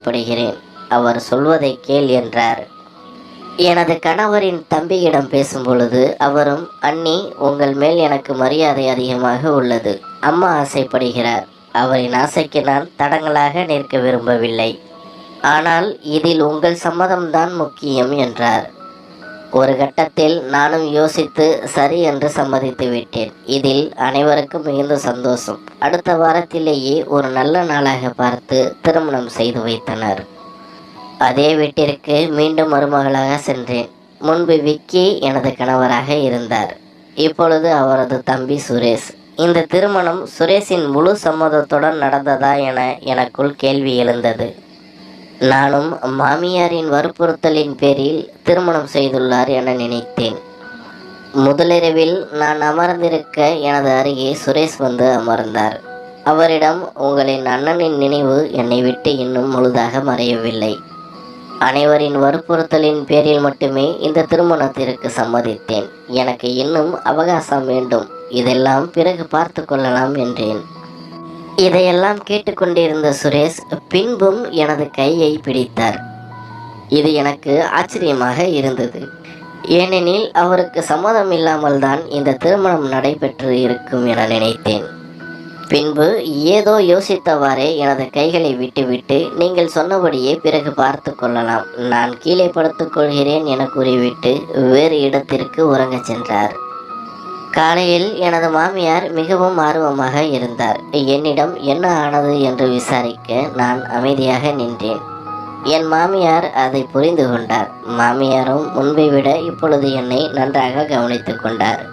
படுகிறேன். அவர் சொல்வதை கேள் என்றார். எனது கணவரின் தம்பியிடம் பேசும்பொழுது அவரும், அண்ணி, உங்கள் மேல் எனக்கு மரியாதை அதிகமாக உள்ளது. அம்மா ஆசைப்படுகிறார். அவரின் ஆசைக்கு நான் தடங்களாக நிற்க விரும்பவில்லை. ஆனால் இதில் உங்கள் சம்மதம்தான் முக்கியம் என்றார். ஒரு கட்டத்தில் நானும் யோசித்து சரி என்று சம்மதித்து விட்டேன். இதில் அனைவருக்கும் மிகுந்த சந்தோஷம். அடுத்த வாரத்திலேயே ஒரு நல்ல நாளாக பார்த்து திருமணம் செய்து வைத்தனர். அதே வீட்டிற்கு மீண்டும் மருமகளாக சென்றேன். முன்பு விக்கி எனது கணவராக இருந்தார். இப்பொழுது அவரது தம்பி சுரேஷ். இந்த திருமணம் சுரேஷின் முழு சம்மதத்துடன் நடந்ததா என எனக்குள் கேள்வி எழுந்தது. நானும் மாமியாரின் வற்புறுத்தலின் பேரில் திருமணம் செய்துள்ளார் என நினைத்தேன். முதலிரவில் நான் அமர்ந்திருக்க எனது அருகே சுரேஷ் வந்து அமர்ந்தார். அவரிடம், உங்களின் அண்ணனின் நினைவு என்னை விட்டு இன்னும் முழுதாக மறையவில்லை. அனைவரின் வற்புறுத்தலின் பேரில் மட்டுமே இந்த திருமணத்திற்கு சம்மதித்தேன். எனக்கு இன்னும் அவகாசம் வேண்டும். இதெல்லாம் பிறகு பார்த்து கொள்ளலாம் என்றேன். இதையெல்லாம் கேட்டுக்கொண்டிருந்த சுரேஷ் பின்பும் எனது கையை பிடித்தார். இது எனக்கு ஆச்சரியமாக இருந்தது. ஏனெனில் அவருக்கு சம்மதம் இல்லாமல் தான் இந்த திருமணம் நடைபெற்று இருக்கும் என நினைத்தேன். பின்பு ஏதோ யோசித்தவாறே எனது கைகளை விட்டுவிட்டு, நீங்கள் சொன்னபடியே பிறகு பார்த்து கொள்ளலாம், நான் கீழே படுத்துக் கொள்கிறேன் என கூறிவிட்டு வேறு இடத்திற்கு உறங்கச் சென்றார். காலையில் எனது மாமியார் மிகவும் ஆர்வமாக இருந்தார். என்னிடம் என்ன ஆனது என்று விசாரிக்க நான் அமைதியாக நின்றேன். என் மாமியார் அதை புரிந்து கொண்டார். மாமியாரும் முன்பை விட இப்பொழுது என்னை நன்றாக கவனித்து கொண்டார்.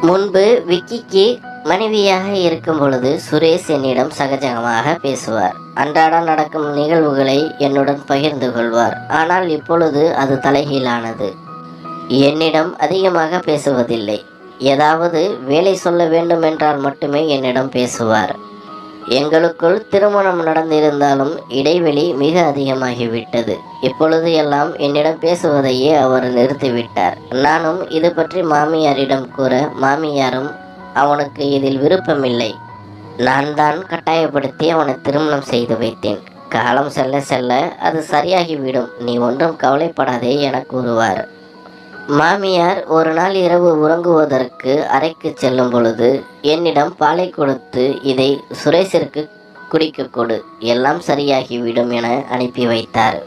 முன்பு விக்கிக்கு மனைவியாக இருக்கும் பொழுது சுரேஷ் என்னிடம் சகஜமாக பேசுவார். அன்றாடம் நடக்கும் நிகழ்வுகளை என்னுடன் பகிர்ந்து கொள்வார். ஆனால் இப்பொழுது அது தலைகீழானது. என்னிடம் அதிகமாக பேசுவதில்லை. ஏதாவது வேலை சொல்ல வேண்டும் என்றால் மட்டுமே என்னிடம் பேசுவார். எங்களுக்குள் திருமணம் நடந்திருந்தாலும் இடைவெளி மிக அதிகமாகிவிட்டது. இப்பொழுது எல்லாம் என்னிடம் பேசுவதையே அவர் நிறுத்திவிட்டார். நானும் இது பற்றி மாமியாரிடம் கூற, மாமியாரும் அவனுக்கு இதில் விருப்பமில்லை. நான் தான் கட்டாயப்படுத்தி அவனை திருமணம் செய்து வைத்தேன். காலம் செல்ல செல்ல அது சரியாகிவிடும், நீ ஒன்றும் கவலைப்படாதே என கூறுவார். மாமியார் ஒரு நாள் இரவு உறங்குவதற்கு அறைக்கு செல்லும் பொழுது என்னிடம் பாலை கொடுத்து, இதை சுரேஷிற்கு குடிக்க கொடு, எல்லாம் சரியாகிவிடும் என அனுப்பி வைத்தார்.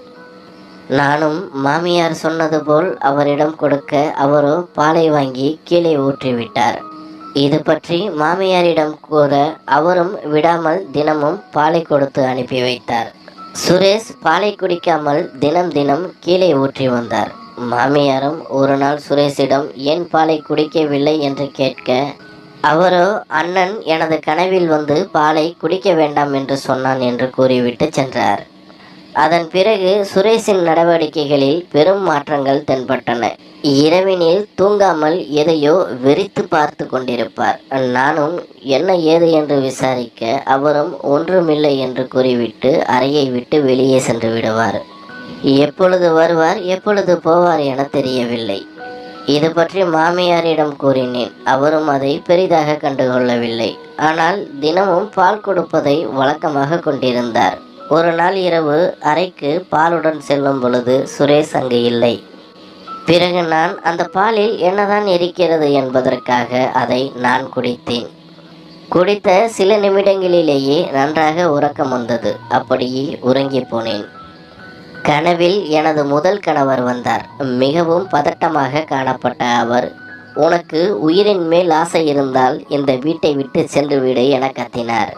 நானும் மாமியார் சொன்னது போல் அவரிடம் கொடுக்க அவரோ பாலை வாங்கி கீழே ஊற்றிவிட்டார். இது பற்றி மாமியாரிடம் கூற அவரும் விடாமல் தினமும் பாலை கொடுத்து அனுப்பி வைத்தார். சுரேஷ் பாலை குடிக்காமல் தினம் தினம் கீழே ஊற்றி வந்தார். மாமியாரும் ஒரு நாள் சுரேஷிடம் ஏன் பாலை குடிக்கவில்லை என்று கேட்க, அவரோ, அண்ணன் எனது கனவில் வந்து பாலை குடிக்க வேண்டாம் என்று சொன்னான் என்று கூறிவிட்டு சென்றார். அதன் பிறகு சுரேஷின் நடவடிக்கைகளில் பெரும் மாற்றங்கள் தென்பட்டன. இரவினில் தூங்காமல் எதையோ வெறித்து பார்த்து கொண்டிருப்பார். நானும் என்ன ஏது என்று விசாரிக்க அவரும் ஒன்றுமில்லை என்று கூறிவிட்டு அறையை விட்டு வெளியே சென்று விடுவார். எப்பொழுது வருவார் எப்பொழுது போவார் என தெரியவில்லை. இது பற்றி மாமியாரிடம் கூறினேன். அவரும் அதை பெரிதாக கண்டுகொள்ளவில்லை. ஆனால் தினமும் பால் கொடுப்பதை வழக்கமாக கொண்டிருந்தார். ஒரு நாள் இரவு அறைக்கு பாலுடன் செல்லும் பொழுது சுரேஷ் அங்கு இல்லை. பிறகு நான் அந்த பாலில் என்னதான் இருக்கிறது என்பதற்காக அதை நான் குடித்தேன். குடித்த சில நிமிடங்களிலேயே நன்றாக உறக்கம் வந்தது. அப்படியே உறங்கி போனேன். கனவில் எனது முதல் கணவர் வந்தார். மிகவும் பதட்டமாக காணப்பட்ட அவர், உனக்கு உயிரின் மேல் ஆசை இருந்தால் இந்த வீட்டை விட்டு சென்று விடு என கத்தினார்.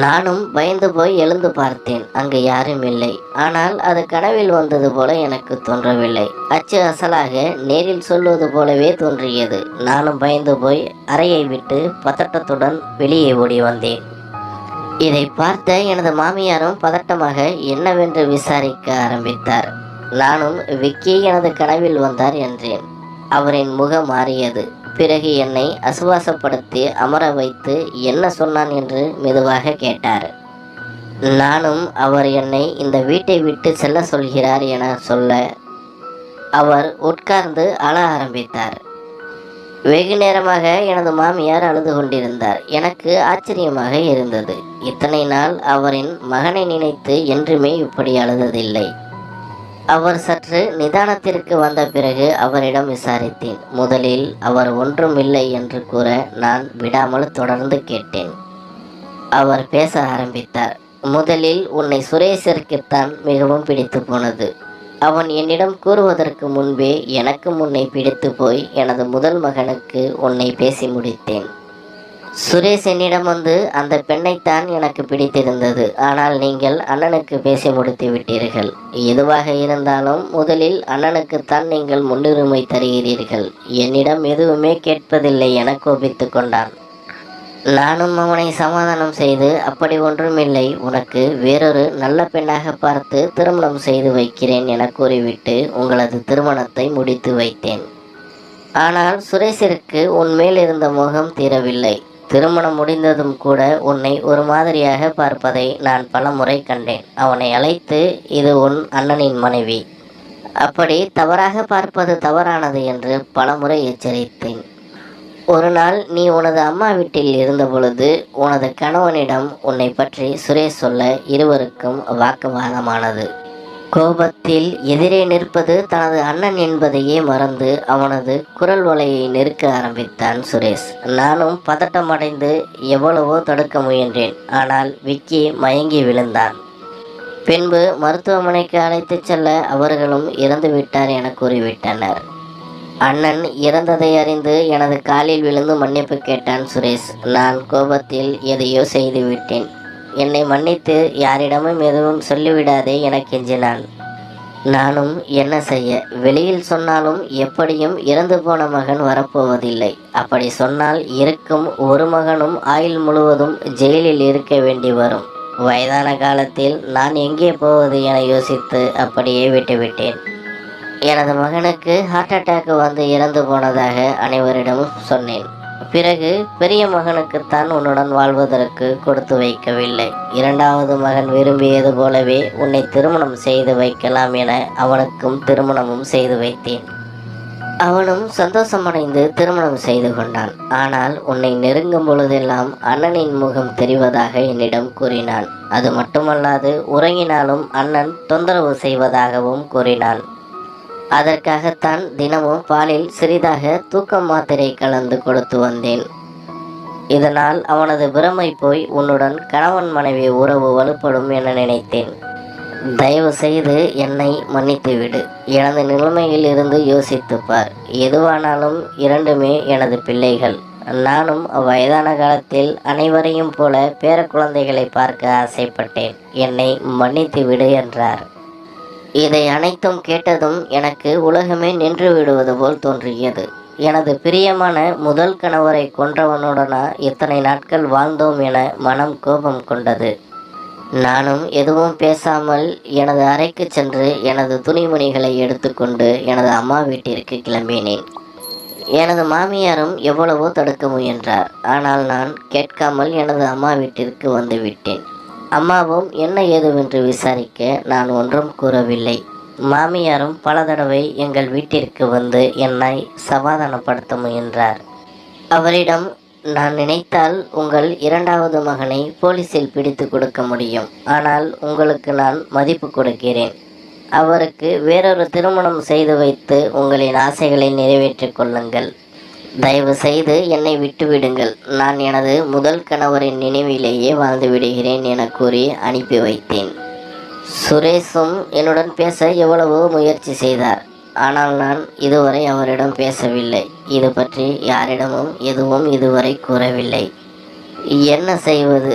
நானும் பயந்து போய் எழுந்து பார்த்தேன். அங்கு யாரும் இல்லை. ஆனால் அது கனவில் வந்தது போல எனக்கு தோன்றவில்லை. அச்சு அசலாக நேரில் சொல்வது போலவே தோன்றியது. நானும் பயந்து போய் அறையை விட்டு பதட்டத்துடன் வெளியே ஓடி வந்தேன். இதை பார்த்த எனது மாமியாரும் பதட்டமாக என்னவென்று விசாரிக்க ஆரம்பித்தார். நானும் விக்கி எனது கனவில் வந்தார் என்றேன். அவரின் முகம் மாறியது. பிறகு என்னை அசுவாசப்படுத்தி அமர வைத்து என்ன சொன்னான் என்று மெதுவாக கேட்டார். நானும் அவர் என்னை இந்த வீட்டை விட்டு செல்ல சொல்கிறார் என சொல்ல அவர் உட்கார்ந்து அழ ஆரம்பித்தார். வெகு நேரமாக எனது மாமியார் அழுது கொண்டிருந்தார். எனக்கு ஆச்சரியமாக இருந்தது. இத்தனை நாள் அவரின் மகனை நினைத்து என்றுமே இப்படி அழுததில்லை. அவர் சற்று நிதானத்திற்கு வந்த பிறகு அவரிடம் விசாரித்தேன். முதலில் அவர் ஒன்றும் இல்லை என்று கூற நான் விடாமல் தொடர்ந்து கேட்டேன். அவர் பேச ஆரம்பித்தார். முதலில் உன்னை சுரேஷிற்குத்தான் மிகவும் பிடித்து போனது. அவன் என்னிடம் கூறுவதற்கு முன்பே எனக்கு உன்னை பிடித்து போய் எனது முதல் மகனுக்கு உன்னை பேசி முடித்தேன். சுரேஷ் என்னிடம் வந்து அந்த பெண்ணைத்தான் எனக்கு பிடித்திருந்தது. ஆனால் நீங்கள் அண்ணனுக்கு பேசி முடித்து விட்டீர்கள். எதுவாக இருந்தாலும் முதலில் அண்ணனுக்குத்தான் நீங்கள் முன்னுரிமை தருகிறீர்கள். என்னிடம் எதுவுமே கேட்பதில்லை என கோபித்து கொண்டான். நானும் அவனை சமாதானம் செய்து, அப்படி ஒன்றுமில்லை, உனக்கு வேறொரு நல்ல பெண்ணாக பார்த்து திருமணம் செய்து வைக்கிறேன் என கூறிவிட்டு உங்களது திருமணத்தை முடித்து வைத்தேன். ஆனால் சுரேஷிற்கு உன்மேல் இருந்த மோகம் தீரவில்லை. திருமணம் முடிந்ததும் கூட உன்னை ஒரு மாதிரியாக பார்ப்பதை நான் பலமுறை கண்டேன். அவனை அழைத்து, இது உன் அண்ணனின் மனைவி, அப்படி தவறாக பார்ப்பது தவறானது என்று பலமுறை எச்சரித்தேன். ஒரு நாள் நீ உனது அம்மா வீட்டில் இருந்த பொழுது உனது கணவனிடம் உன்னை பற்றி சுரேஷ் சொல்ல இருவருக்கும் வாக்குவாதமானது. கோபத்தில் எதிரே நிற்பது தனது அண்ணன் என்பதையே மறந்து அவனது குரல் வலையை நெருக்க ஆரம்பித்தான் சுரேஷ். நானும் பதட்டமடைந்து எவ்வளவோ தடுக்க முயன்றேன். ஆனால் விக்கி மயங்கி விழுந்தான். பின்பு மருத்துவமனைக்கு அழைத்து செல்ல அவர்களும் இறந்து விட்டார் என கூறிவிட்டனர். அண்ணன் இறந்ததை அறிந்து எனது காலில் விழுந்து மன்னிப்பு கேட்டான் சுரேஷ். நான் கோபத்தில் எதையோ செய்துவிட்டேன், என்னை மன்னித்து யாரிடமும் எதுவும் சொல்லிவிடாதே என கெஞ்சினான். நானும் என்ன செய்ய? வெளியில் சொன்னாலும் எப்படியும் இறந்து போன மகன் வரப்போவதில்லை. அப்படி சொன்னால் இருக்கும் ஒரு மகனும் ஆயுள் முழுவதும் ஜெயிலில் இருக்க வேண்டி வரும். வயதான காலத்தில் நான் எங்கே போவது என யோசித்து அப்படியே விட்டுவிட்டேன். எனது மகனுக்கு ஹார்ட் அட்டாக் வந்து இறந்து போனதாக அனைவரிடமும் சொன்னேன். பிறகு பெரிய மகனுக்குத்தான் உன்னுடன் வாழ்வதற்கு கொடுத்து வைக்கவில்லை. இரண்டாவது மகன் விரும்பியது போலவே உன்னை திருமணம் செய்து வைக்கலாம் என அவனுக்கும் திருமணமும் செய்து வைத்தேன். அவனும் சந்தோஷமடைந்து திருமணம் செய்து கொண்டான். ஆனால் உன்னை நெருங்கும் பொழுதெல்லாம் அண்ணனின் முகம் தெரிவதாக என்னிடம் கூறினான். அது மட்டுமல்லாது உறங்கினாலும் அண்ணன் தொந்தரவு செய்வதாகவும் கூறினான். அதற்காகத்தான் தினமும் பாலில் சிறிதாக தூக்கம் மாத்திரை கலந்து கொடுத்து வந்தேன். இதனால் அவனது பிரமை போய் உன்னுடன் கணவன் மனைவி உறவு வலுப்படும் என நினைத்தேன். தயவு செய்து என்னை மன்னித்துவிடு. எனது நிலைமையில் இருந்து யோசித்துப்பார். எதுவானாலும் இரண்டுமே எனது பிள்ளைகள். நானும் வயதான காலத்தில் அனைவரையும் போல பேர குழந்தைகளை பார்க்க ஆசைப்பட்டேன். என்னை மன்னித்துவிடு என்றார். இதை அனைத்தும் கேட்டதும் எனக்கு உலகமே நின்று விடுவது போல் தோன்றியது. எனது பிரியமான முதல் கணவரை கொன்றவனுடனா இத்தனை நாட்கள் வாழ்ந்தோம் என மனம் கோபம் கொண்டது. நானும் எதுவும் பேசாமல் எனது அறைக்கு சென்று எனது துணிமணிகளை எடுத்துக்கொண்டு எனது அம்மா வீட்டிற்கு கிளம்பினேன். எனது மாமியாரும் எவ்வளவோ தடுக்க முயன்றார். ஆனால் நான் கேட்காமல் எனது அம்மா வீட்டிற்கு வந்துவிட்டேன். அம்மாவும் என்ன ஏதுவென்று விசாரிக்க நான் ஒன்றும் கூறவில்லை. மாமியாரும் பல தடவை எங்கள் வீட்டிற்கு வந்து என்னை சமாதானப்படுத்த முயன்றார். அவரிடம், நான் நினைத்தால் உங்கள் இரண்டாவது மகனை போலீசில் பிடித்து கொடுக்க முடியும். ஆனால் உங்களுக்கு நான் மதிப்பு கொடுக்கிறேன். அவருக்கு வேறொரு திருமணம் செய்து வைத்து உங்களின் ஆசைகளை நிறைவேற்றிக் கொள்ளுங்கள். தயவு செய்து என்னை விட்டுவிடுங்கள். நான் எனது முதல் கணவரின் நினைவிலேயே வாழ்ந்து விடுகிறேன் என கூறி அனுப்பி வைத்தேன். சுரேஷும் என்னுடன் பேச எவ்வளவோ முயற்சி செய்தார். ஆனால் நான் இதுவரை அவரிடம் பேசவில்லை. இது பற்றி யாரிடமும் எதுவும் இதுவரை கூறவில்லை. என்ன செய்வது?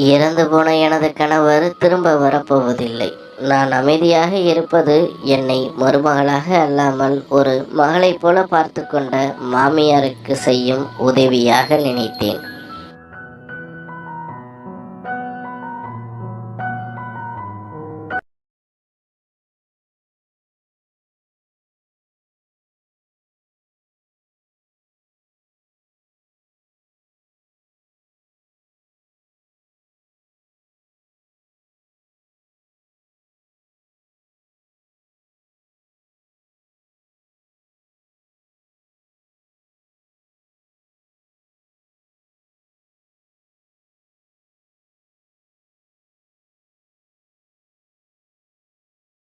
இறந்து போன எனது கணவர் திரும்ப வரப்போவதில்லை. நான் அமைதியாக இருப்பது என்னை மருமகளாக அல்லாமல் ஒரு மகளைப் போல பார்த்து கொண்ட மாமியாருக்கு செய்யும் உதவியாக நினைத்தேன்.